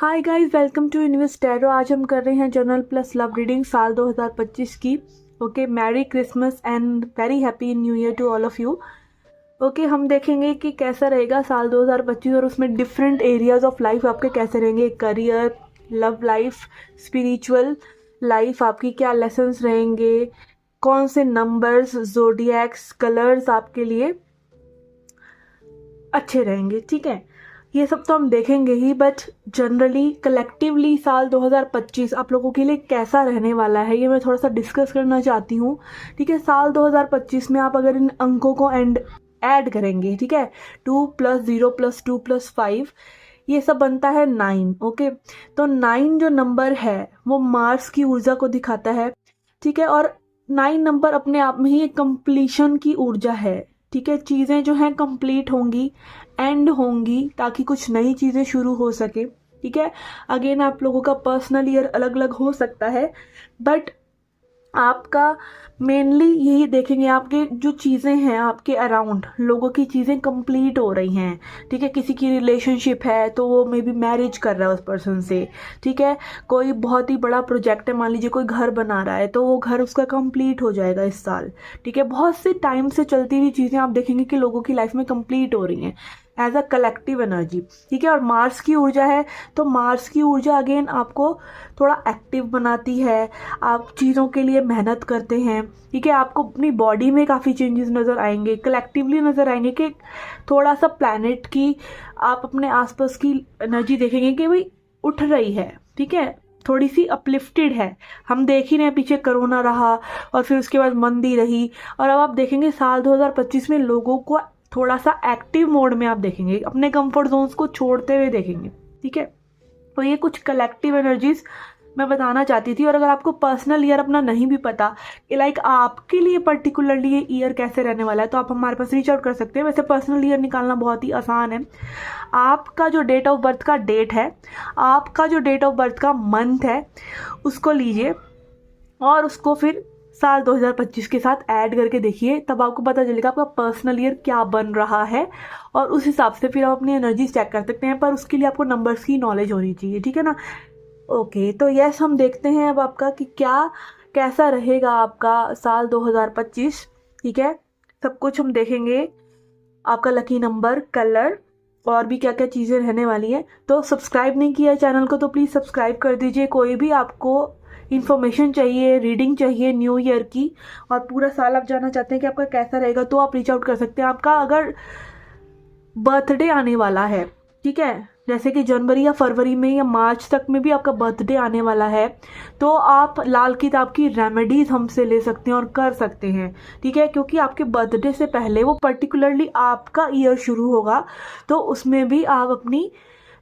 Hi guys, welcome to Universe Tarot. आज हम कर रहे हैं जनरल प्लस लव रीडिंग साल 2025 की। Okay, merry Christmas and very happy new year to all of you. Okay, हम देखेंगे कि कैसा रहेगा साल 2025 और उसमें डिफरेंट एरियाज ऑफ लाइफ आपके कैसे रहेंगे। Career, love life, spiritual life, आपकी क्या लेसन्स रहेंगे, कौन से नंबर्स, जोडिएक्स, कलर्स आपके लिए अच्छे रहेंगे। ठीक है, ये सब तो हम देखेंगे ही, बट जनरली कलेक्टिवली साल 2025 आप लोगों के लिए कैसा रहने वाला है ये मैं थोड़ा सा डिस्कस करना चाहती हूँ। ठीक है, साल 2025 में आप अगर इन अंकों को ऐड करेंगे, ठीक है, 2 + 0 + 2 + 5, ये सब बनता है 9। ओके, तो 9 जो नंबर है वो मार्स की ऊर्जा को दिखाता है। ठीक है, और 9 नंबर अपने आप में ही एक कंप्लीशन की ऊर्जा है। ठीक है, चीज़ें जो हैं कंप्लीट होंगी, एंड होंगी, ताकि कुछ नई चीज़ें शुरू हो सके। ठीक है, अगेन आप लोगों का पर्सनल ईयर अलग अलग हो सकता है, बट आपका मेनली यही देखेंगे, आपके जो चीज़ें हैं आपके अराउंड, लोगों की चीज़ें कंप्लीट हो रही हैं। ठीक है, किसी की रिलेशनशिप है तो वो मे बी मैरिज कर रहा है उस पर्सन से। ठीक है, कोई बहुत ही बड़ा प्रोजेक्ट है, मान लीजिए कोई घर बना रहा है तो वो घर उसका कंप्लीट हो जाएगा इस साल। ठीक है, बहुत से टाइम से चलती हुई चीज़ें आप देखेंगे कि लोगों की लाइफ में कंप्लीट हो रही हैं एज अ कलेक्टिव एनर्जी। ठीक है, और मार्स की ऊर्जा है, तो मार्स की ऊर्जा अगेन आपको थोड़ा एक्टिव बनाती है, आप चीज़ों के लिए मेहनत करते हैं। ठीक है, आपको अपनी बॉडी में काफ़ी चेंजेस नज़र आएंगे, कलेक्टिवली नज़र आएंगे कि थोड़ा सा प्लैनेट की, आप अपने आसपास की एनर्जी देखेंगे कि भाई उठ रही है। ठीक है, थोड़ी सी अपलिफ्टेड है। हम देख ही रहे हैं, पीछे कोरोना रहा और फिर उसके बाद मंदी रही, और अब आप देखेंगे साल 2025 में लोगों को थोड़ा सा एक्टिव मोड में आप देखेंगे, अपने कंफर्ट जोन्स को छोड़ते हुए देखेंगे। ठीक है, तो ये कुछ कलेक्टिव एनर्जीज मैं बताना चाहती थी। और अगर आपको पर्सनल ईयर अपना नहीं भी पता कि लाइक आपके लिए पर्टिकुलरली ये ईयर कैसे रहने वाला है, तो आप हमारे पास रीच आउट कर सकते हैं। वैसे पर्सनल ईयर निकालना बहुत ही आसान है। आपका जो डेट ऑफ बर्थ का डेट है, आपका जो डेट ऑफ बर्थ का मंथ है, उसको लीजिए और उसको फिर साल 2025 के साथ ऐड करके देखिए, तब आपको पता चलेगा आपका पर्सनल ईयर क्या बन रहा है, और उस हिसाब से फिर आप अपनी एनर्जी चेक कर सकते हैं। पर उसके लिए आपको नंबर्स की नॉलेज होनी चाहिए। ठीक है ना। ओके, तो यस, हम देखते हैं अब आपका कि क्या कैसा रहेगा आपका साल 2025। ठीक है, सब कुछ हम देखेंगे, आपका लकी नंबर, कलर, और भी क्या क्या चीज़ें रहने वाली हैं। तो सब्सक्राइब नहीं किया है चैनल को तो प्लीज़ सब्सक्राइब कर दीजिए। कोई भी आपको इन्फॉर्मेशन चाहिए, रीडिंग चाहिए न्यू ईयर की, और पूरा साल आप जानना चाहते हैं कि आपका कैसा रहेगा, तो आप रीच आउट कर सकते हैं। आपका अगर बर्थडे आने वाला है, ठीक है, जैसे कि जनवरी या फरवरी में या मार्च तक में भी आपका बर्थडे आने वाला है, तो आप लाल किताब की रेमेडीज हमसे ले सकते हैं और कर सकते हैं। ठीक है, क्योंकि आपके बर्थडे से पहले वो पर्टिकुलरली आपका ईयर शुरू होगा, तो उसमें भी आप अपनी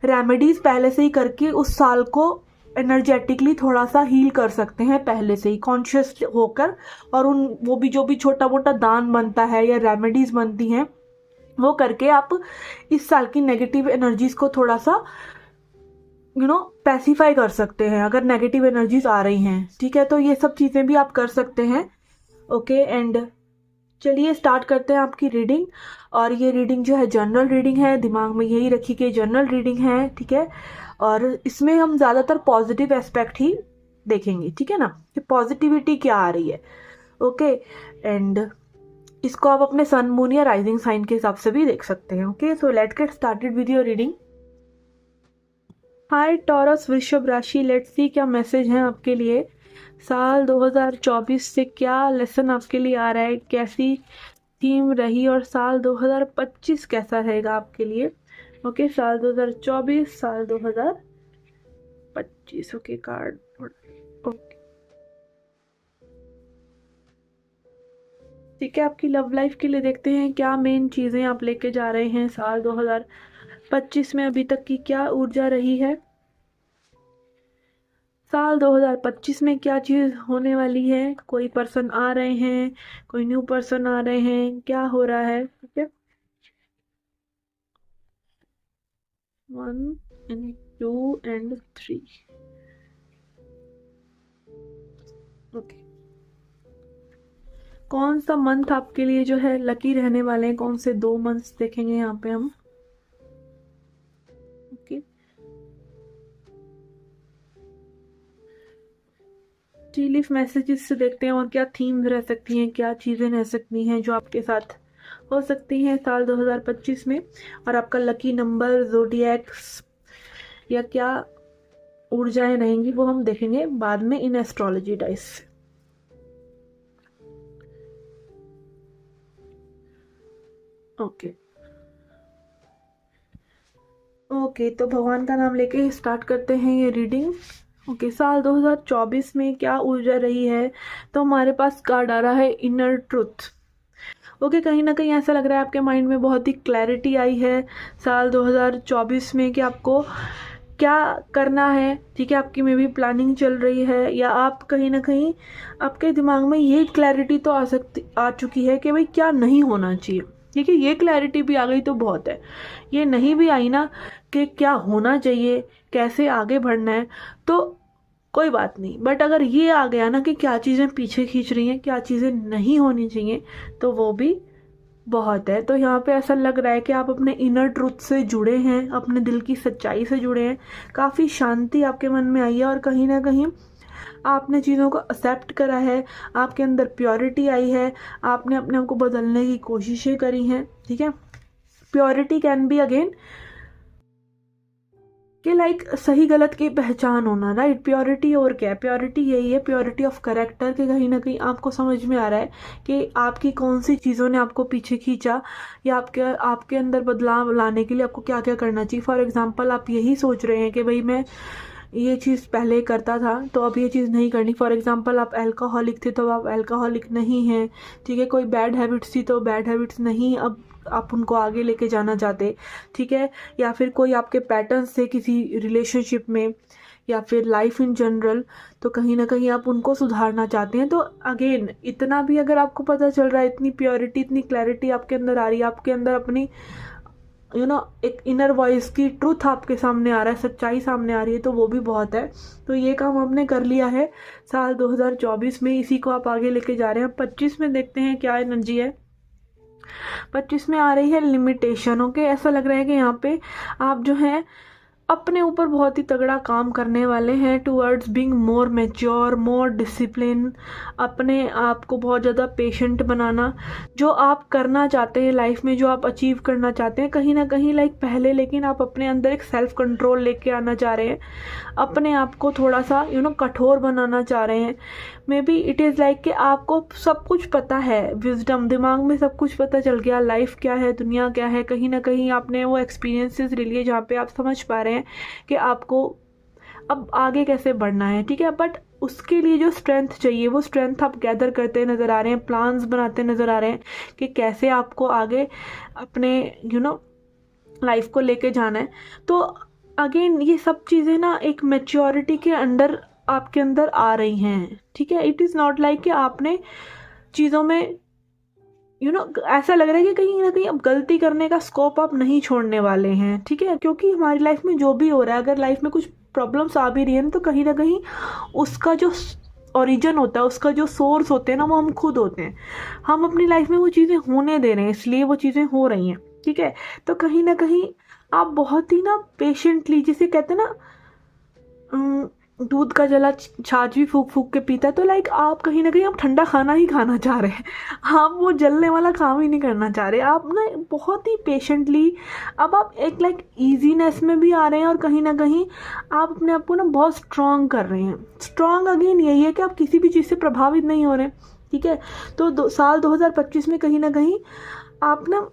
रेमेडीज पहले से ही करके उस साल को एनर्जेटिकली थोड़ा सा हील कर सकते हैं, पहले से ही कॉन्शियस होकर। और उन वो भी जो भी छोटा मोटा दान बनता है या रेमेडीज बनती हैं, वो करके आप इस साल की नेगेटिव एनर्जीज को थोड़ा सा पैसिफाई कर सकते हैं, अगर नेगेटिव एनर्जीज आ रही हैं। ठीक है, तो ये सब चीज़ें भी आप कर सकते हैं। ओके, एंड चलिए स्टार्ट करते हैं आपकी रीडिंग। और ये रीडिंग जो है जनरल रीडिंग है, दिमाग में यही रखिए कि जनरल रीडिंग है। ठीक है, और इसमें हम ज़्यादातर पॉजिटिव एस्पेक्ट ही देखेंगे। ठीक है ना, कि पॉजिटिविटी क्या आ रही है। ओके, एंड इसको आप अपने सन, मून या राइजिंग साइन के हिसाब से भी देख सकते हैं। Okay, so let's get started with your reading. Hi taurus, वृषभ राशि, लेट्स सी क्या मैसेज है आपके लिए साल 2024 से, क्या लेसन आपके लिए आ रहा है, कैसी थीम रही, और साल 2025 कैसा रहेगा आपके लिए। ओके, साल 2024, साल 2025। Okay, card. ओके, ठीक है, आपकी लव लाइफ के लिए देखते हैं क्या मेन चीज़ें आप लेके जा रहे हैं साल 2025 में, अभी तक की क्या ऊर्जा रही है। साल 2025 में क्या चीज़ होने वाली है, कोई पर्सन आ रहे हैं, कोई न्यू पर्सन आ रहे हैं, क्या हो रहा है। ठीक है, 1 and 2 and 3। ओके, कौन सा मंथ आपके लिए जो है लकी रहने वाले हैं, कौन से 2 मंथ्स देखेंगे यहाँ पे हम। ओके, टी लीफ मैसेजेस से देखते हैं और क्या थीम्स रह सकती हैं, क्या चीज़ें रह सकती हैं जो आपके साथ हो सकती हैं साल 2025 में, और आपका लकी नंबर, ज़ोडिएक्स या क्या ऊर्जाएं रहेंगी वो हम देखेंगे बाद में इन एस्ट्रोलॉजी डाइस से। ओके ओके, तो भगवान का नाम लेके स्टार्ट करते हैं ये रीडिंग। ओके, साल 2024 में क्या ऊर्जा रही है, तो हमारे पास कार्ड आ रहा है इनर ट्रुथ। ओके, कहीं ना कहीं ऐसा लग रहा है आपके माइंड में बहुत ही क्लैरिटी आई है साल 2024 में कि आपको क्या करना है। ठीक है, आपकी में भी प्लानिंग चल रही है, या आप कहीं ना कहीं आपके दिमाग में ये क्लैरिटी तो आ चुकी है कि भाई क्या नहीं होना चाहिए। ठीक है, ये क्लैरिटी भी आ गई तो बहुत है। ये नहीं भी आई ना कि क्या होना चाहिए, कैसे आगे बढ़ना है, तो कोई बात नहीं, बट अगर ये आ गया ना कि क्या चीज़ें पीछे खींच रही हैं, क्या चीज़ें नहीं होनी चाहिए, तो वो भी बहुत है। तो यहाँ पे ऐसा लग रहा है कि आप अपने इनर ट्रुथ से जुड़े हैं, अपने दिल की सच्चाई से जुड़े हैं, काफ़ी शांति आपके मन में आई है, और कहीं ना कहीं आपने चीज़ों को एक्सेप्ट करा है, आपके अंदर प्योरिटी आई है, आपने अपने आप को बदलने की कोशिशें करी हैं। ठीक है, प्योरिटी कैन बी अगेन कि लाइक सही गलत की पहचान होना, राइट। प्योरिटी और क्या है, प्योरिटी यही है, प्योरिटी ऑफ करेक्टर, के कहीं ना कहीं आपको समझ में आ रहा है कि आपकी कौन सी चीज़ों ने आपको पीछे खींचा, या आपके अंदर बदलाव लाने के लिए आपको क्या क्या करना चाहिए। फॉर एग्जांपल, आप यही सोच रहे हैं कि भाई मैं ये चीज़ पहले करता था तो अब ये चीज़ नहीं करनी। फॉर एग्जांपल, आप अल्कोहलिक थे तो अब आप अल्कोहलिक नहीं हैं। ठीक है, कोई बैड हैबिट्स थी तो बैड हैबिट्स नहीं, अब आप उनको आगे लेके जाना चाहते। ठीक है, या फिर कोई आपके पैटर्न्स थे किसी रिलेशनशिप में या फिर लाइफ इन जनरल, तो कहीं ना कहीं आप उनको सुधारना चाहते हैं। तो अगेन, इतना भी अगर आपको पता चल रहा है, इतनी प्योरिटी, इतनी क्लैरिटी आपके अंदर आ रही है, आपके अंदर अपनी एक इनर वॉइस की ट्रूथ आपके सामने आ रहा है, सच्चाई सामने आ रही है, तो वो भी बहुत है। तो ये काम आपने कर लिया है साल 2024 में, इसी को आप आगे लेके जा रहे हैं। 25 में देखते हैं क्या एनर्जी है। 25 में आ रही है लिमिटेशन। ओके, ऐसा लग रहा है कि यहाँ पे आप जो है अपने ऊपर बहुत ही तगड़ा काम करने वाले हैं towards being more mature, more discipline, अपने आप को बहुत ज़्यादा पेशेंट बनाना। जो आप करना चाहते हैं लाइफ में, जो आप अचीव करना चाहते हैं, कहीं ना कहीं लाइक पहले, लेकिन आप अपने अंदर एक सेल्फ कंट्रोल लेके आना चाह रहे हैं, अपने आप को थोड़ा सा कठोर बनाना चाह रहे हैं। May be it is like कि आपको सब कुछ पता है, विजडम, दिमाग में सब कुछ पता चल गया, लाइफ क्या है, दुनिया क्या है। कहीं ना कहीं आपने वो एक्सपीरियंसेस ले लिए जहाँ पे आप समझ पा रहे हैं कि आपको अब आगे कैसे बढ़ना है। ठीक है, बट उसके लिए जो स्ट्रेंथ चाहिए वो स्ट्रेंथ आप गैदर करते नज़र आ रहे हैं, प्लान्स बनाते नज़र आ रहे हैं कि कैसे आपको आगे अपने लाइफ को लेके जाना है। तो अगेन ये सब चीज़ें ना एक मैच्योरिटी के अंडर आपके अंदर आ रही हैं। ठीक है, इट इज़ नॉट लाइक कि आपने चीज़ों में ऐसा लग रहा है कि कहीं ना कहीं अब गलती करने का स्कोप आप नहीं छोड़ने वाले हैं। ठीक है, क्योंकि हमारी लाइफ में जो भी हो रहा है, अगर लाइफ में कुछ प्रॉब्लम्स आ भी रही है तो कहीं ना कहीं उसका जो ओरिजिन होता है, उसका जो सोर्स होते हैं ना, वो हम खुद होते हैं। हम अपनी लाइफ में वो चीज़ें होने दे रहे हैं, इसलिए वो चीज़ें हो रही हैं। ठीक है, तो कहीं ना कहीं आप बहुत ही ना पेशेंटली, जिसे कहते हैं ना दूध का जला छाछ भी फूक फूक के पीता है, तो लाइक आप कहीं ना कहीं आप ठंडा खाना ही खाना चाह रहे हैं, आप वो जलने वाला काम ही नहीं करना चाह रहे। आप ना बहुत ही पेशेंटली, अब आप एक लाइक ईजीनेस में भी आ रहे हैं, और कहीं ना कहीं आप अपने आप को ना बहुत स्ट्रांग कर रहे हैं। स्ट्रांग अगेन यही है कि आप किसी भी चीज़ से प्रभावित नहीं हो रहे। ठीक है, तो साल 2025 में कहीं ना कहीं आप ना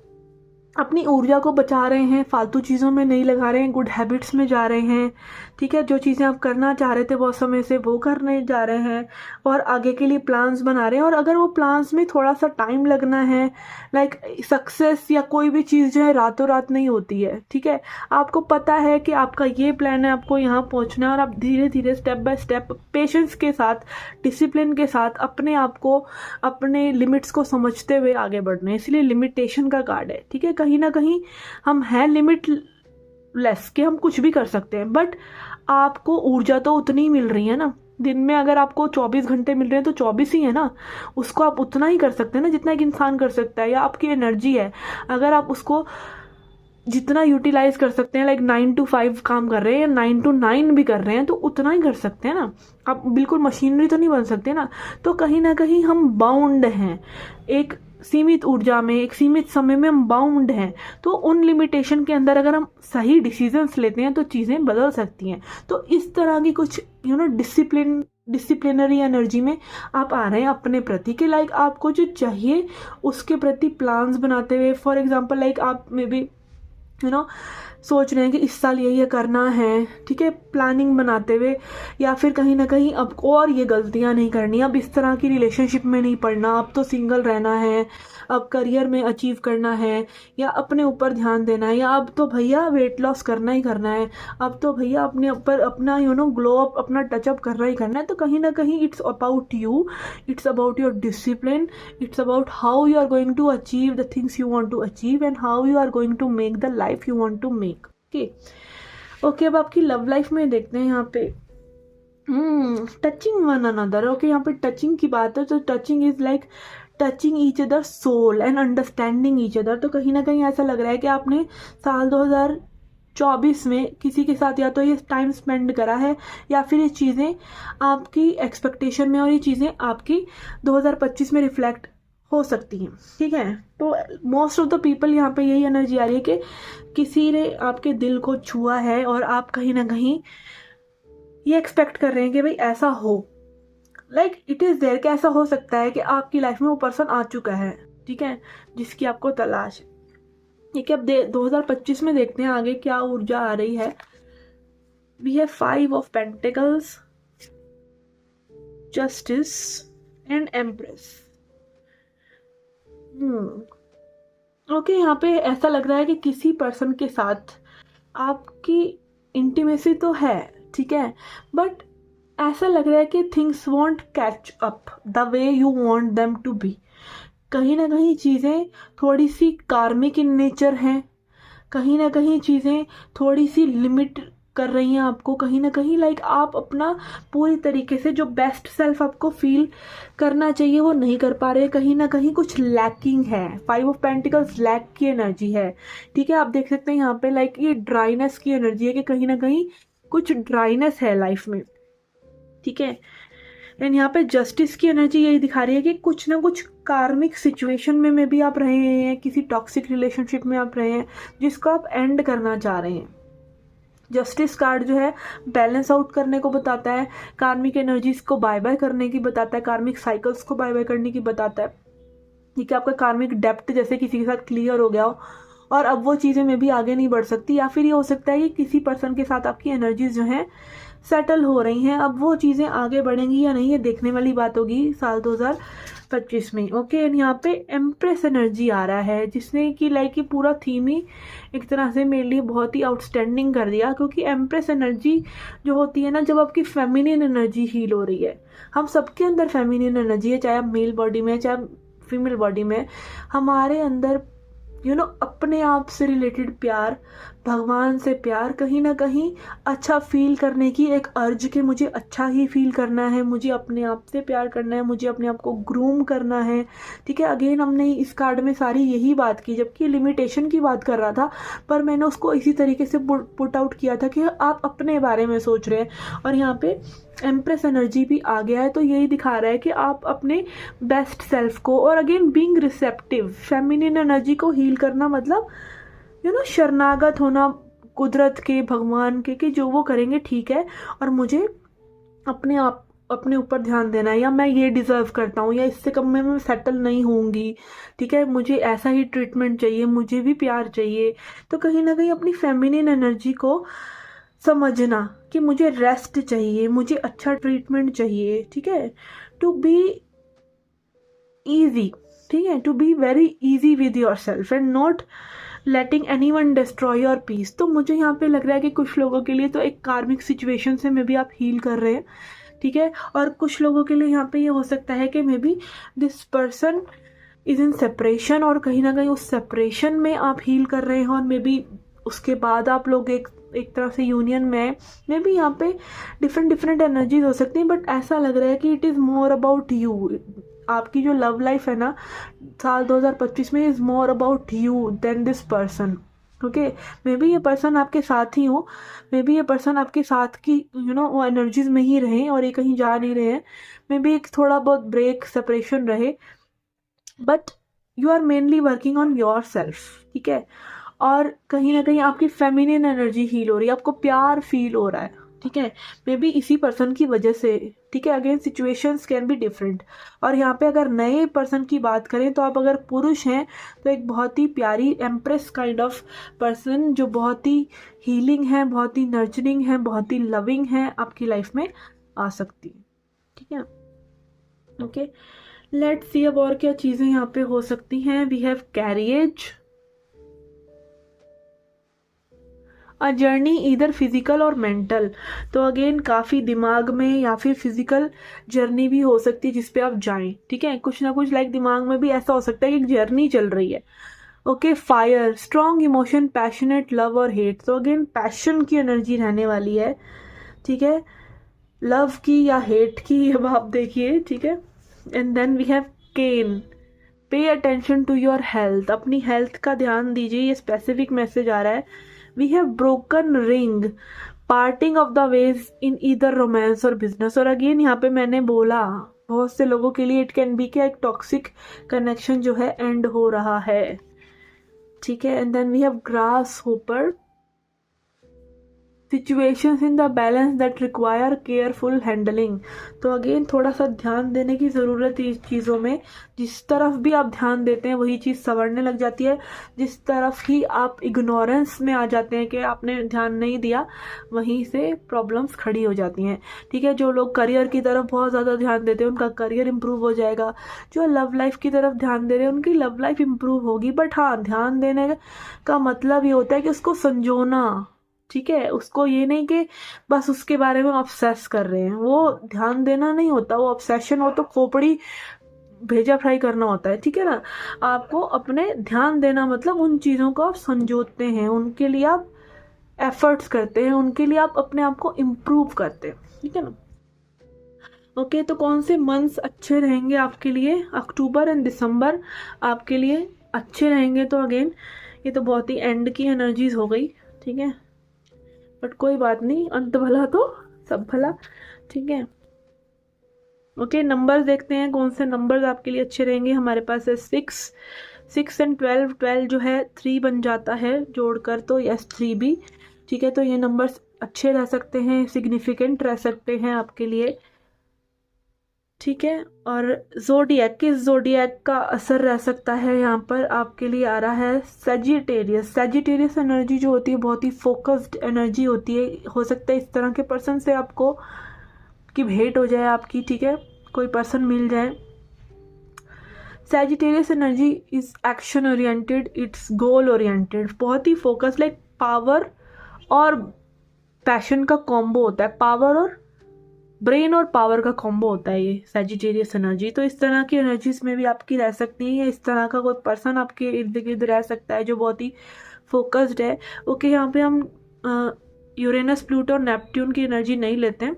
अपनी ऊर्जा को बचा रहे हैं, फालतू चीज़ों में नहीं लगा रहे हैं, गुड हैबिट्स में जा रहे हैं। ठीक है, जो चीज़ें आप करना चाह रहे थे बहुत समय से वो करने जा रहे हैं, और आगे के लिए प्लान्स बना रहे हैं। और अगर वो प्लान्स में थोड़ा सा टाइम लगना है, लाइक सक्सेस या कोई भी चीज़ जो है रातों रात नहीं होती है। ठीक है, आपको पता है कि आपका ये प्लान है, आपको यहाँ पहुँचना है, और आप धीरे धीरे स्टेप बाय स्टेप पेशेंस के साथ, डिसिप्लिन के साथ अपने आप को, अपने लिमिट्स को समझते हुए आगे बढ़ना है। इसलिए लिमिटेशन का कार्ड है। ठीक है, कहीं ना कहीं हम हैं लिमिट लेस कि हम कुछ भी कर सकते हैं, बट आपको ऊर्जा तो उतनी ही मिल रही है ना। दिन में अगर आपको 24 घंटे मिल रहे हैं तो 24 ही है ना, उसको आप उतना ही कर सकते हैं ना जितना एक इंसान कर सकता है। या आपकी एनर्जी है, अगर आप उसको जितना यूटिलाइज कर सकते हैं, लाइक 9 to 5 काम कर रहे हैं या 9 to 9 भी कर रहे हैं, तो उतना ही कर सकते हैं ना। आप बिल्कुल मशीनरी तो नहीं बन सकते ना। तो कहीं ना कहीं हम बाउंड हैं, एक सीमित ऊर्जा में, एक सीमित समय में हम बाउंड हैं। तो उन लिमिटेशन के अंदर अगर हम सही डिसीजंस लेते हैं तो चीज़ें बदल सकती हैं। तो इस तरह की कुछ डिसिप्लिनरी एनर्जी में आप आ रहे हैं अपने प्रति के, लाइक आपको जो चाहिए उसके प्रति प्लान्स बनाते हुए। फॉर एग्जांपल लाइक आप मे बी सोच रहे हैं कि इस साल ये करना है, ठीक है, प्लानिंग बनाते हुए, या फिर कहीं ना कहीं अब और ये गलतियां नहीं करनी, अब इस तरह की रिलेशनशिप में नहीं पड़ना, अब तो सिंगल रहना है, अब करियर में अचीव करना है, या अपने ऊपर ध्यान देना है, या अब तो भैया वेट लॉस करना ही करना है, अब तो भैया अपने ऊपर अपना ग्लो अप, अपना टचअप करना ही करना है। तो कहीं ना कहीं it's about you, it's about your discipline, it's about how you are going to achieve the things you want to achieve and how you are going to make the life you want to make. Okay, अब आपकी love life में देखते हैं यहाँ पे touching one another. Okay, यहाँ पे touching की बात है, तो touching is like touching each other soul and understanding each other. तो कहीं ना कहीं ऐसा लग रहा है कि आपने साल 2024 में किसी के साथ या तो ये टाइम स्पेंड करा है, या फिर ये चीज़ें आपकी एक्सपेक्टेशन में और ये चीज़ें आपकी 2025 में रिफ्लेक्ट हो सकती हैं, ठीक है। तो मोस्ट ऑफ द पीपल यहाँ पे यही एनर्जी आ रही है कि किसी ने आपके दिल को छुआ है और आप कहीं ना कहीं ये एक्सपेक्ट कर रहे हैं कि भाई ऐसा हो, लाइक इट इज़ देयर, कि ऐसा हो सकता है कि आपकी लाइफ में वो पर्सन आ चुका है, ठीक है, जिसकी आपको तलाश है। ठीक है, अब 2025 में देखते हैं आगे क्या ऊर्जा आ रही है। We have 5 of Pentacles, justice and empress. Okay, यहाँ पे ऐसा लग रहा है कि किसी पर्सन के साथ आपकी इंटीमेसी तो है, ठीक है, बट ऐसा लग रहा है कि things won't catch up the way you want them to be. कहीं ना कहीं चीज़ें थोड़ी सी कार्मिक इन नेचर हैं, कहीं ना कहीं चीज़ें थोड़ी सी लिमिट कर रही हैं आपको, कहीं ना कहीं लाइक आप अपना पूरी तरीके से जो बेस्ट सेल्फ आपको फील करना चाहिए वो नहीं कर पा रहे, कहीं ना कहीं कुछ लैकिंग है। 5 of Pentacles लैक की एनर्जी है, ठीक है। आप देख सकते हैं यहाँ पे लाइक ये ड्राइनेस की एनर्जी है कि कहीं ना कहीं कुछ ड्राइनेस है लाइफ में, ठीक है। एंड यहाँ पे जस्टिस की एनर्जी यही दिखा रही है कि कुछ ना कुछ कार्मिक सिचुएशन में भी आप रहे हैं, किसी टॉक्सिक रिलेशनशिप में आप रहे हैं जिसको आप एंड करना चाह रहे हैं। जस्टिस कार्ड जो है बैलेंस आउट करने को बताता है, कार्मिक एनर्जीज को बाय बाय करने की बताता है, कार्मिक साइकिल्स को बाय बाय करने की बताता है, ठीक है। आपका कार्मिक डेप्थ जैसे किसी के साथ क्लियर हो गया हो और अब वो चीज़ें में भी आगे नहीं बढ़ सकती, या फिर ये हो सकता है कि किसी पर्सन के साथ आपकी एनर्जीज जो हैं सेटल हो रही हैं, अब वो चीज़ें आगे बढ़ेंगी या नहीं ये देखने वाली बात होगी साल 2025 में। ओके, एंड यहाँ पे एम्प्रेस एनर्जी आ रहा है जिसने कि लाइक ये पूरा थीम ही एक तरह से मेरे लिए बहुत ही आउटस्टैंडिंग कर दिया, क्योंकि एम्प्रेस एनर्जी जो होती है ना, जब आपकी फेमिनिन एनर्जी हील हो रही है, हम सबके अंदर फेमिनिन एनर्जी है, चाहे आप मेल बॉडी में चाहे फीमेल बॉडी में, हमारे अंदर अपने आप से रिलेटेड प्यार, भगवान से प्यार, कहीं ना कहीं अच्छा फील करने की एक अर्ज के मुझे अच्छा ही फील करना है, मुझे अपने आप से प्यार करना है, मुझे अपने आप को ग्रूम करना है, ठीक है। अगेन हमने इस कार्ड में सारी यही बात की, जबकि लिमिटेशन की बात कर रहा था, पर मैंने उसको इसी तरीके से पुट आउट किया था कि आप अपने बारे में सोच रहे हैं। और यहाँ पे एम्प्रेस एनर्जी भी आ गया है, तो यही दिखा रहा है कि आप अपने बेस्ट सेल्फ को, और again being receptive, feminine energy को हील करना मतलब शरणागत होना कुदरत के, भगवान के, कि जो वो करेंगे ठीक है, और मुझे अपने ऊपर ध्यान देना है, या मैं ये डिज़र्व करता हूँ, या इससे कम में मैं सेटल नहीं होंगी, ठीक है, मुझे ऐसा ही ट्रीटमेंट चाहिए, मुझे भी प्यार चाहिए। तो कहीं ना कहीं अपनी फेमिनिन एनर्जी को समझना कि मुझे रेस्ट चाहिए, मुझे अच्छा ट्रीटमेंट चाहिए, ठीक है, टू बी ईजी, ठीक है, to be very easy with yourself and not letting anyone destroy your peace. तो मुझे यहाँ पे लग रहा है कि कुछ लोगों के लिए तो एक कार्मिक सिचुएशन से मे बी आप हील कर रहे हैं, ठीक है, और कुछ लोगों के लिए यहाँ पे ये हो सकता है कि may be this person is in separation, और कहीं ना कहीं उस सेपरेशन में आप हील कर रहे हैं, और मे बी उसके बाद आप लोग एक तरह से यूनियन में, मे बी यहाँ पे डिफरेंट एनर्जीज हो सकती हैं, बट ऐसा लग रहा है कि it is more about you. आपकी जो लव लाइफ है ना साल 2025 में is more about you than this person, okay, maybe ये पर्सन आपके साथ ही हो, मे बी ये पर्सन आपके साथ की वो एनर्जीज में ही रहे और ये कहीं जा नहीं रहे हैं, मे बी एक थोड़ा बहुत ब्रेक सेपरेशन रहे, but you are mainly working on yourself, ठीक है। और कहीं ना कहीं आपकी फेमिनिन एनर्जी हील हो रही है, आपको प्यार फील हो रहा है, ठीक है, मे बी इसी पर्सन की वजह से, ठीक है। Again situations can be different. और यहाँ पे अगर नए पर्सन की बात करें तो आप अगर पुरुष हैं तो एक बहुत ही प्यारी एम्प्रेस काइंड ऑफ पर्सन जो बहुत ही हीलिंग है, बहुत ही नर्चरिंग है, बहुत ही लविंग है, आपकी लाइफ में आ सकती है, ठीक है। ओके, लेट्स सी अब और क्या चीजें यहाँ पे हो सकती हैं। We have carriage, a journey इधर फिजिकल और मेंटल, तो अगेन काफ़ी दिमाग में या फिर फिजिकल जर्नी भी हो सकती है जिसपे आप जाएं, ठीक है। कुछ ना कुछ लाइक दिमाग में भी ऐसा हो सकता है कि एक जर्नी चल रही है। Okay, fire, strong emotion, passionate love और हेट, तो अगेन पैशन की एनर्जी रहने वाली है, ठीक है, लव की या हेट की अब आप देखिए, ठीक है। And then we have cane, pay attention to your health, अपनी हेल्थ का ध्यान दीजिए, ये स्पेसिफिक मैसेज आ रहा है। We have broken ring, parting of the ways in either romance और बिजनेस, और अगेन यहाँ पे मैंने बोला बहुत से लोगों के लिए इट कैन बी क्या एक टॉक्सिक कनेक्शन जो है एंड हो रहा है, ठीक है। And then we have grasshopper, situations in the balance that require careful handling, तो अगेन थोड़ा सा ध्यान देने की ज़रूरत है इस चीज़ों में, जिस तरफ भी आप ध्यान देते हैं वही चीज़ संवरने लग जाती है, जिस तरफ ही आप इग्नोरेंस में आ जाते हैं कि आपने ध्यान नहीं दिया वहीं से प्रॉब्लम्स खड़ी हो जाती हैं, ठीक है। जो लोग करियर की तरफ बहुत ज़्यादा ध्यान देते हैं उनका करियर इंप्रूव हो जाएगा, जो लव लाइफ की तरफ ध्यान दे रहे हैं उनकी लव लाइफ इंप्रूव होगी, बट हाँ ध्यान देने का मतलब ये होता है कि उसको संजोना, ठीक है, उसको ये नहीं कि बस उसके बारे में ऑब्सेस कर रहे हैं, वो ध्यान देना नहीं होता, वो ऑब्सेशन हो तो खोपड़ी भेजा फ्राई करना होता है, ठीक है ना। आपको अपने ध्यान देना मतलब उन चीज़ों को आप संजोते हैं, उनके लिए आप एफर्ट्स करते हैं, उनके लिए आप अपने आप को इम्प्रूव करते हैं, ठीक है ना। ओके, तो कौन से मंथ्स अच्छे रहेंगे आपके लिए? अक्टूबर एंड दिसंबर आपके लिए अच्छे रहेंगे, तो अगेन ये तो बहुत ही एंड की एनर्जीज हो गई, ठीक है, बट कोई बात नहीं, अंत भला तो सब भला, ठीक है। ओके, नंबर्स देखते हैं कौन से नंबर्स आपके लिए अच्छे रहेंगे। हमारे पास है 6 एंड 12, 12 जो है 3 बन जाता है जोड़कर, तो यस 3 भी, ठीक है। तो ये नंबर्स अच्छे रह सकते हैं, सिग्निफिकेंट रह सकते हैं आपके लिए, ठीक है। और जोडिएक, किस जोडिएक का असर रह सकता है यहाँ पर आपके लिए आ रहा है? सेजिटेरियस, सेजिटेरियस एनर्जी जो होती है बहुत ही फोकस्ड एनर्जी होती है, हो सकता है इस तरह के पर्सन से आपको की भेंट हो जाए आपकी, ठीक है, कोई पर्सन मिल जाए। Sagittarius energy is action oriented, it's goal oriented, बहुत ही फोकस, लाइक पावर और पैशन का कॉम्बो होता है, पावर और ब्रेन और पावर का कॉम्बो होता है ये सेजिटेरियस एनर्जी। तो इस तरह की एनर्जीज में भी आपकी रह सकती है, इस तरह का कोई पर्सन आपके इर्द गिर्द रह सकता है जो बहुत ही फोकस्ड है। ओके, यहाँ पे हम यूरेनस, प्लूटो और नेपट्यून की एनर्जी नहीं लेते हैं।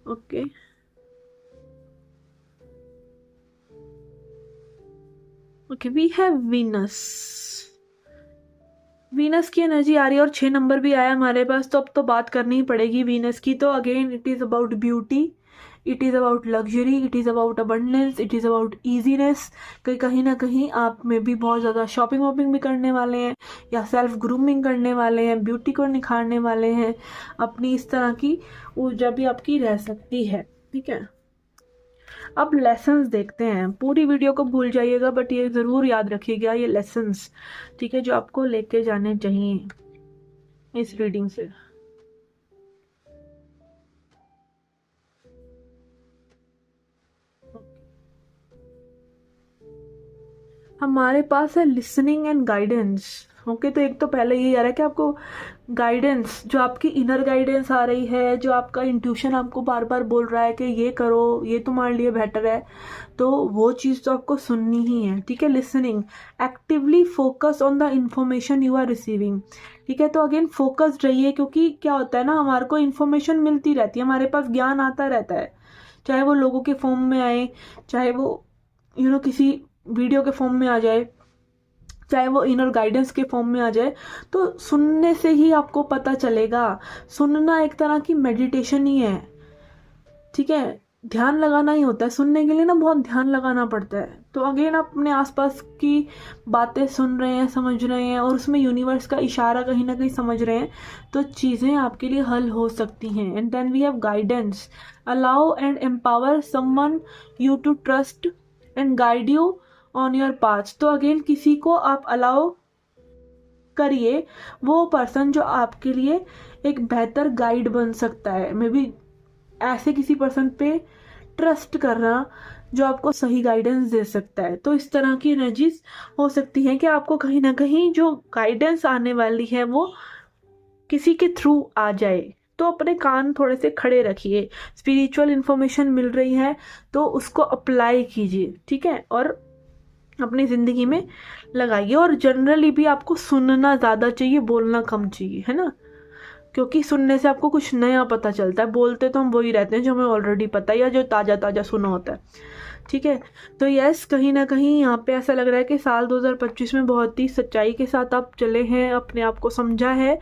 Okay, okay, we have Venus, Venus की एनर्जी आ रही है और 6 नंबर भी आया हमारे पास, तो अब तो बात करनी ही पड़ेगी वीनस की। तो again it is about beauty, it is about luxury, it is about abundance, it is about easiness. कहीं ना कहीं आप में भी बहुत ज़्यादा शॉपिंग वॉपिंग भी करने वाले हैं या सेल्फ ग्रूमिंग करने वाले हैं, ब्यूटी को निखारने वाले हैं, अपनी इस तरह की ऊर्जा भी आपकी रह सकती है, ठीक है। अब लेसन्स देखते हैं, पूरी वीडियो को भूल जाइएगा बट ये ज़रूर याद रखिएगा ये लेसन्स, ठीक है, जो आपको लेके जाने चाहिए इस रीडिंग से। हमारे पास है लिसनिंग एंड गाइडेंस। ओके, तो एक तो पहले ये आ रहा है कि आपको गाइडेंस, जो आपकी इनर गाइडेंस आ रही है, जो आपका इंट्यूशन आपको बार बार बोल रहा है कि ये करो, ये तुम्हारे लिए बेटर है, तो वो चीज़ तो आपको सुननी ही है, ठीक है। Listening, actively focus on the information you are receiving, ठीक है। तो अगेन फोकस्ड रहिए, क्योंकि क्या होता है ना, हमारे को इन्फॉर्मेशन मिलती रहती है, हमारे पास ज्ञान आता रहता है, चाहे वो लोगों के फॉर्म में आए, चाहे वो किसी वीडियो के फॉर्म में आ जाए, चाहे वो इनर गाइडेंस के फॉर्म में आ जाए, तो सुनने से ही आपको पता चलेगा। सुनना एक तरह की मेडिटेशन ही है, ठीक है, ध्यान लगाना ही होता है। सुनने के लिए ना बहुत ध्यान लगाना पड़ता है। तो अगेन आप अपने आसपास की बातें सुन रहे हैं, समझ रहे हैं, और उसमें यूनिवर्स का इशारा कहीं ना कहीं समझ रहे हैं, तो चीज़ें आपके लिए हल हो सकती हैं। And then we have guidance, allow and empower someone you to trust and guide you on your path. तो अगेन किसी को आप अलाउ करिए, वो पर्सन जो आपके लिए एक बेहतर गाइड बन सकता है। मे बी ऐसे किसी पर्सन पे ट्रस्ट करना जो आपको सही गाइडेंस दे सकता है। तो इस तरह की एनर्जीज हो सकती हैं कि आपको कहीं ना कहीं जो गाइडेंस आने वाली है वो किसी के थ्रू आ जाए। तो अपने कान थोड़े से खड़े रखिए, स्पिरिचुअल इन्फॉर्मेशन मिल रही है तो उसको अप्लाई कीजिए, ठीक है, और अपनी ज़िंदगी में लगाइए। और जनरली भी आपको सुनना ज़्यादा चाहिए, बोलना कम चाहिए, है ना, क्योंकि सुनने से आपको कुछ नया पता चलता है। बोलते तो हम वही रहते हैं जो हमें ऑलरेडी पता है या जो ताज़ा ताज़ा सुना होता है, ठीक है। तो यस, कहीं ना कहीं यहाँ पे ऐसा लग रहा है कि साल 2025 में बहुत ही सच्चाई के साथ आप चले हैं, अपने आप को समझा है।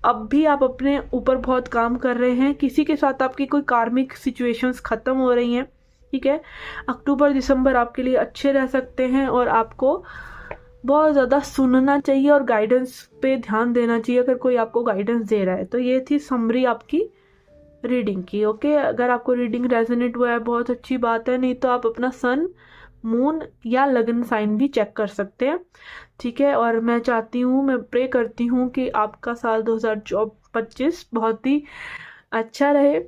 अब भी आप अपने ऊपर बहुत काम कर रहे हैं, किसी के साथ आपकी कोई कार्मिक सिचुएशंस ख़त्म हो रही हैं, ठीक है। अक्टूबर दिसंबर आपके लिए अच्छे रह सकते हैं और आपको बहुत ज़्यादा सुनना चाहिए और गाइडेंस पे ध्यान देना चाहिए अगर कोई आपको गाइडेंस दे रहा है। तो ये थी समरी आपकी रीडिंग की। ओके, अगर आपको रीडिंग रेजोनेट हुआ है बहुत अच्छी बात है, नहीं तो आप अपना सन, मून या लगन साइन भी चेक कर सकते हैं, ठीक है। और मैं चाहती हूँ, मैं प्रे करती हूँ कि आपका साल 2025 बहुत ही अच्छा रहे,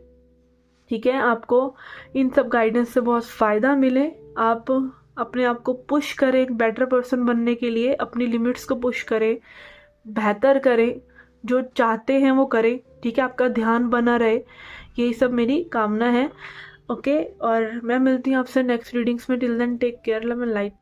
ठीक है। आपको इन सब गाइडेंस से बहुत फ़ायदा मिले, आप अपने आप को पुश करें एक बेटर पर्सन बनने के लिए, अपनी लिमिट्स को पुश करें, बेहतर करें, जो चाहते हैं वो करें, ठीक है। आपका ध्यान बना रहे, यही सब मेरी कामना है। ओके, और मैं मिलती हूँ आपसे नेक्स्ट रीडिंग्स में। Till then take care, love and light.